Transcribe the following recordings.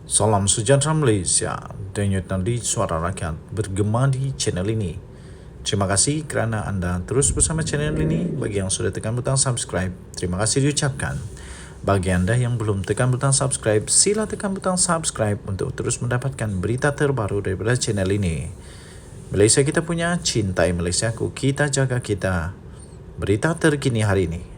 Salam sejahtera Malaysia, denyut nadi suara rakyat bergema di channel ini. Terima kasih kerana anda terus bersama channel ini. Bagi yang sudah tekan butang subscribe, terima kasih diucapkan. Bagi anda yang belum tekan butang subscribe, sila tekan butang subscribe untuk terus mendapatkan berita terbaru daripada channel ini. Malaysia kita punya, cintai Malaysiaku, kita jaga kita. Berita terkini hari ini.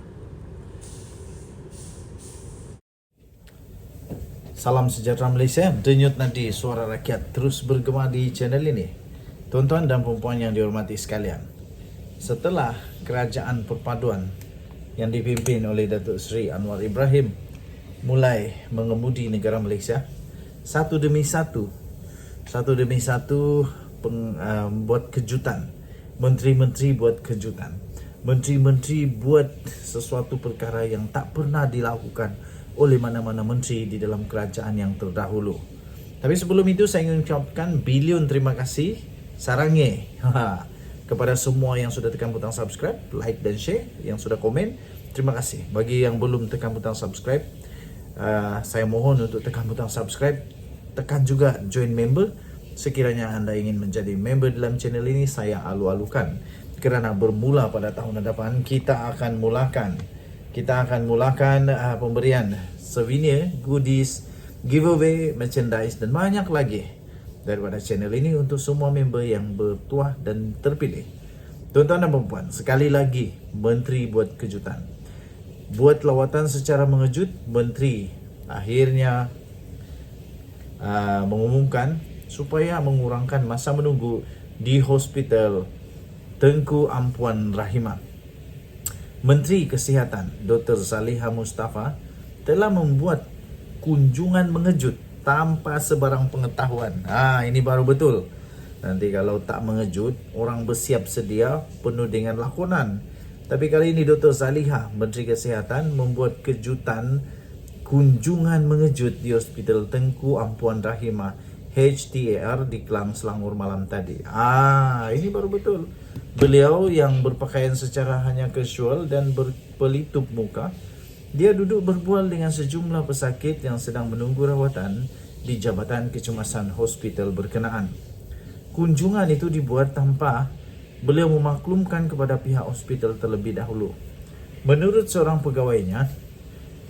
Salam sejahtera Malaysia, denyut nadi suara rakyat terus bergema di channel ini. Tuan-tuan dan puan-puan yang dihormati sekalian, setelah kerajaan perpaduan yang dipimpin oleh Datuk Seri Anwar Ibrahim mulai mengemudi negara Malaysia, satu demi satu buat kejutan. Menteri-menteri buat kejutan. Menteri-menteri buat sesuatu perkara yang tak pernah dilakukan oleh mana-mana menteri di dalam kerajaan yang terdahulu. Tapi sebelum itu saya ingin ucapkan bilion terima kasih sarangi kepada semua yang sudah tekan butang subscribe, like dan share, yang sudah komen. Terima kasih. Bagi yang belum tekan butang subscribe, saya mohon untuk tekan butang subscribe, tekan juga join member. Sekiranya anda ingin menjadi member dalam channel ini, saya alu-alukan. Kerana bermula pada tahun hadapan, kita akan mulakan pemberian souvenir, goodies, giveaway, merchandise dan banyak lagi daripada channel ini untuk semua member yang bertuah dan terpilih. Tuan-tuan dan puan-puan, sekali lagi menteri buat kejutan. Buat lawatan secara mengejut, menteri akhirnya mengumumkan supaya mengurangkan masa menunggu di Hospital Tengku Ampuan Rahimah. Menteri Kesihatan Dr. Zaliha Mustafa telah membuat kunjungan mengejut tanpa sebarang pengetahuan. Ini baru betul. Nanti kalau tak mengejut, orang bersiap sedia penuh dengan lakonan. Tapi kali ini Dr. Zaliha, Menteri Kesihatan, membuat kejutan kunjungan mengejut di Hospital Tengku Ampuan Rahimah HTAR di Klang Selangor malam tadi. Ini baru betul. Beliau yang berpakaian secara hanya casual dan berpelitup muka, dia duduk berbual dengan sejumlah pesakit yang sedang menunggu rawatan di Jabatan Kecemasan Hospital berkenaan. Kunjungan itu dibuat tanpa beliau memaklumkan kepada pihak hospital terlebih dahulu. Menurut seorang pegawainya,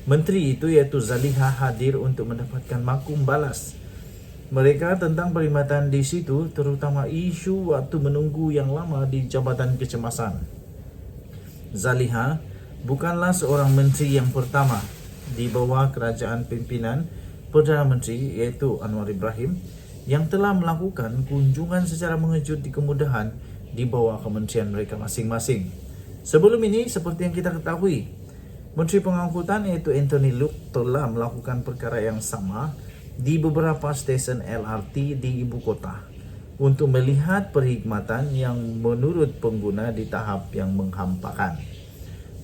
menteri itu iaitu Zaliha hadir untuk mendapatkan maklum balas mereka tentang perkhidmatan di situ, terutama isu waktu menunggu yang lama di Jabatan Kecemasan. Zaliha bukanlah seorang menteri yang pertama di bawah kerajaan pimpinan Perdana Menteri iaitu Anwar Ibrahim yang telah melakukan kunjungan secara mengejut di kemudahan di bawah kementerian mereka masing-masing. Sebelum ini, seperti yang kita ketahui, Menteri Pengangkutan iaitu Anthony Luke telah melakukan perkara yang sama di beberapa stesen LRT di ibu kota untuk melihat perkhidmatan yang menurut pengguna di tahap yang menghampakan.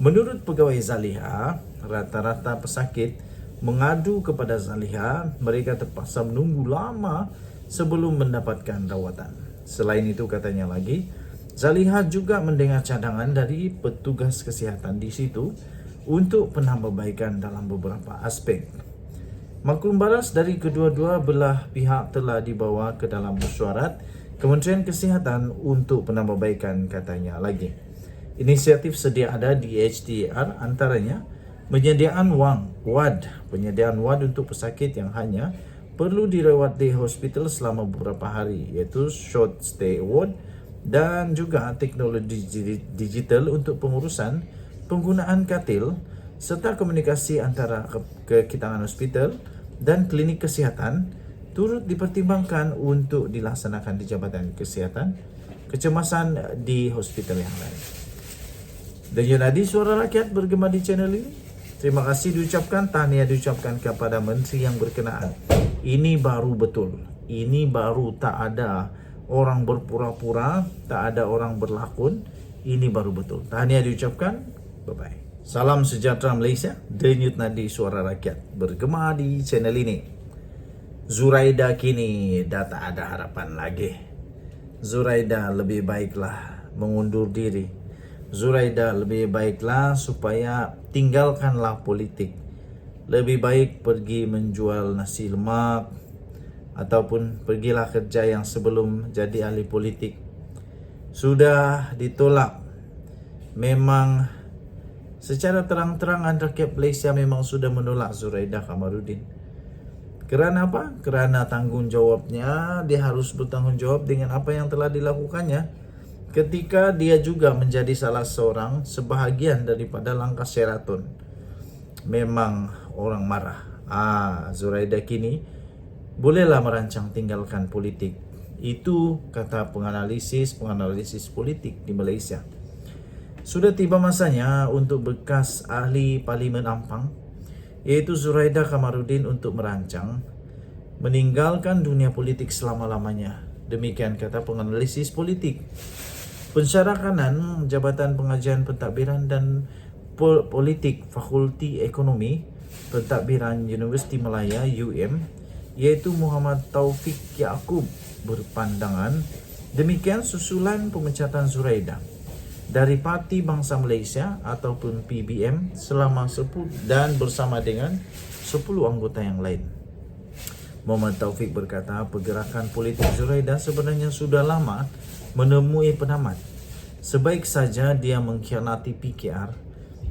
Menurut pegawai Zaliha, rata-rata pesakit mengadu kepada Zaliha mereka terpaksa menunggu lama sebelum mendapatkan rawatan. Selain itu, katanya lagi, Zaliha juga mendengar cadangan dari petugas kesihatan di situ untuk penambahbaikan dalam beberapa aspek. Maklum balas dari kedua-dua belah pihak telah dibawa ke dalam mesyuarat Kementerian Kesihatan untuk penambahbaikan, katanya lagi. Inisiatif sedia ada di HTAR antaranya penyediaan wad untuk pesakit yang hanya perlu dirawat di hospital selama beberapa hari, iaitu short stay ward, dan juga teknologi digital untuk pengurusan penggunaan katil serta komunikasi antara kekitangan hospital dan klinik kesihatan turut dipertimbangkan untuk dilaksanakan di Jabatan Kesihatan Kecemasan di hospital yang lain. Dan Yunadi suara rakyat bergema di channel ini. Terima kasih diucapkan, tahniah diucapkan kepada menteri yang berkenaan. Ini baru betul. Ini baru tak ada orang berpura-pura, tak ada orang berlakon. Ini baru betul. Tahniah diucapkan. Bye-bye. Salam sejahtera Malaysia, denyut nadi suara rakyat bergema di channel ini. Zuraida kini dah tak ada harapan lagi. Zuraida lebih baiklah mengundur diri. Zuraida lebih baiklah supaya tinggalkanlah politik. lebih baik pergi menjual nasi lemak ataupun pergilah kerja yang sebelum jadi ahli politik. Sudah ditolak. Memang secara terang-terangan rakyat Malaysia memang sudah menolak Zuraidah Kamarudin. Kerana apa? Kerana tanggung jawabnya, dia harus bertanggung jawab dengan apa yang telah dilakukannya ketika dia juga menjadi salah seorang sebahagian daripada langkah Sheraton. Memang orang marah. Zuraidah kini bolehlah merancang tinggalkan politik. Itu kata penganalisis politik di Malaysia. Sudah tiba masanya untuk bekas ahli Parlimen Ampang, yaitu Zuraidah Kamarudin, untuk merancang meninggalkan dunia politik selama-lamanya. Demikian kata penganalisis politik. Pensyarakanan Jabatan Pengajian Pentadbiran dan Politik Fakulti Ekonomi Pentadbiran Universiti Malaya UM, yaitu Muhammad Taufik Yaakob, berpandangan demikian susulan pemecatan Zuraidah dari Parti Bangsa Malaysia ataupun PBM selama 10 dan bersama dengan 10 anggota yang lain. Muhammad Taufik berkata pergerakan politik Zuraidah sebenarnya sudah lama menemui penamat. Sebaik saja dia mengkhianati PKR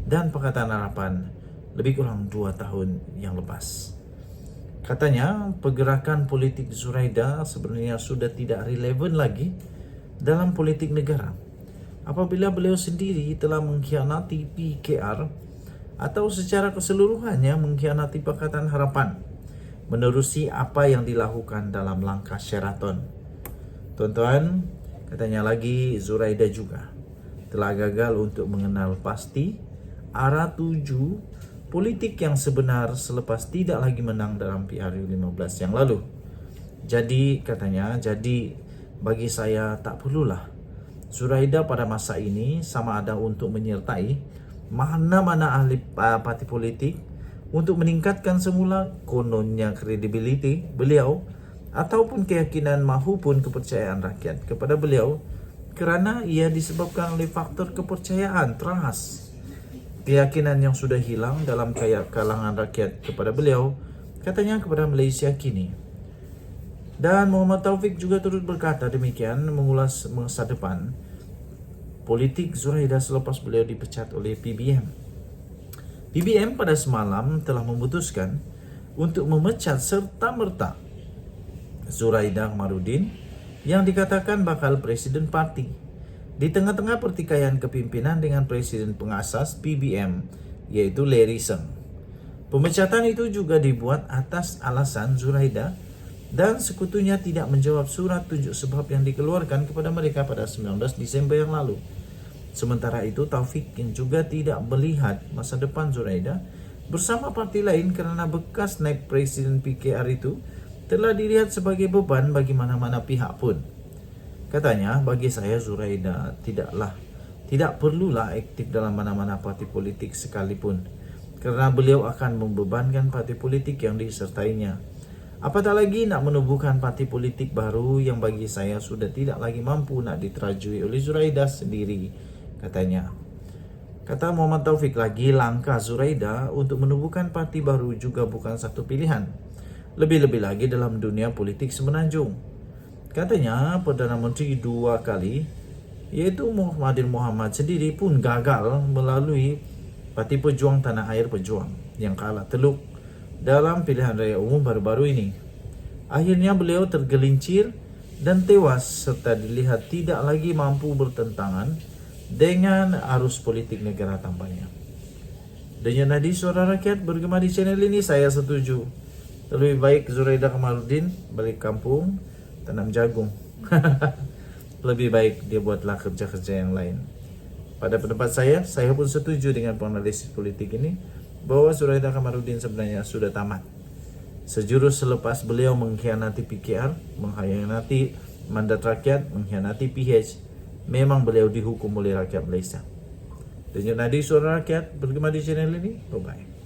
dan Pakatan Harapan lebih kurang 2 tahun yang lepas. Katanya pergerakan politik Zuraidah sebenarnya sudah tidak relevan lagi dalam politik negara apabila beliau sendiri telah mengkhianati PKR atau secara keseluruhannya mengkhianati Pakatan Harapan menerusi apa yang dilakukan dalam langkah Sheraton. Tuan-tuan, katanya lagi Zuraidah juga telah gagal untuk mengenal pasti arah tuju politik yang sebenar selepas tidak lagi menang dalam PRU 15 yang lalu. Jadi katanya, bagi saya tak perlulah Zuraidah pada masa ini sama ada untuk menyertai mana-mana ahli parti politik untuk meningkatkan semula kononnya kredibiliti beliau ataupun keyakinan maupun kepercayaan rakyat kepada beliau, kerana ia disebabkan oleh faktor kepercayaan trust, keyakinan yang sudah hilang dalam kalangan rakyat kepada beliau, katanya kepada Malaysia kini. Dan Muhammad Taufik juga turut berkata demikian mengulas masa depan politik Zuraidah selepas beliau dipecat oleh PBM. PBM pada semalam telah memutuskan untuk memecat serta-merta Zuraidah Kamarudin yang dikatakan bakal presiden parti di tengah-tengah pertikaian kepimpinan dengan presiden pengasas PBM, yaitu Larry Seng. Pemecatan itu juga dibuat atas alasan Zuraidah dan sekutunya tidak menjawab surat tunjuk sebab yang dikeluarkan kepada mereka pada 19 Disember yang lalu. Sementara itu, Taufik yang juga tidak melihat masa depan Zuraidah bersama parti lain kerana bekas naib presiden PKR itu telah dilihat sebagai beban bagi mana-mana pihak pun. Katanya, bagi saya Zuraidah tidak perlulah aktif dalam mana-mana parti politik sekalipun, kerana beliau akan membebankan parti politik yang disertainya. Apatah lagi nak menubuhkan parti politik baru yang bagi saya sudah tidak lagi mampu nak diterajui oleh Zuraidah sendiri, katanya. Kata Muhammad Taufik lagi, langkah Zuraidah untuk menubuhkan parti baru juga bukan satu pilihan. Lebih-lebih lagi dalam dunia politik semenanjung. Katanya Perdana Menteri 2 kali, iaitu Mahathir Mohamad sendiri pun gagal melalui Parti Pejuang Tanah Air Pejuang yang kalah teluk dalam pilihan raya umum baru-baru ini. Akhirnya beliau tergelincir dan tewas serta dilihat tidak lagi mampu bertentangan dengan arus politik negara tampaknya. Dengan nadi suara rakyat bergema di channel ini, saya setuju. Lebih baik Zuraidah Kamarudin balik kampung tanam jagung. Lebih baik dia buatlah kerja-kerja yang lain. Pada pendapat saya pun setuju dengan penganalisis politik ini bahwa Zuraidah Kamarudin sebenarnya sudah tamat. Sejurus selepas beliau mengkhianati PKR, mengkhianati mandat rakyat, mengkhianati PH, memang beliau dihukum oleh rakyat Malaysia. Dan nadi suara rakyat bergema di channel ini. Bye-bye.